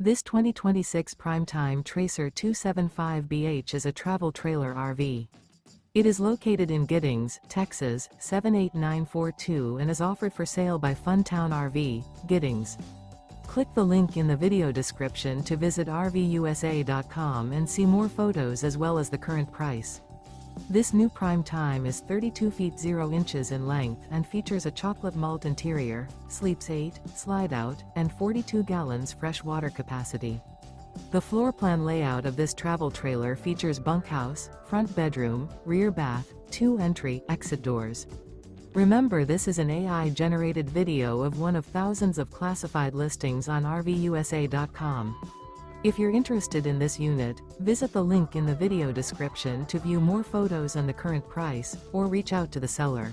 This 2026 Primetime Tracer 275BH is a travel trailer RV. It is located in Giddings, Texas, 78942 and is offered for sale by Funtown RV, Giddings. Click the link in the video description to visit RVUSA.com and see more photos as well as the current price. This new Primetime is 32 feet 0 inches in length and features a chocolate malt interior, sleeps 8, slide-out, and 42 gallons fresh water capacity. The floor plan layout of this travel trailer features bunkhouse, front bedroom, rear bath, 2 entry, exit doors. Remember, this is an AI-generated video of one of thousands of classified listings on RVUSA.com. If you're interested in this unit, visit the link in the video description to view more photos and the current price, or reach out to the seller.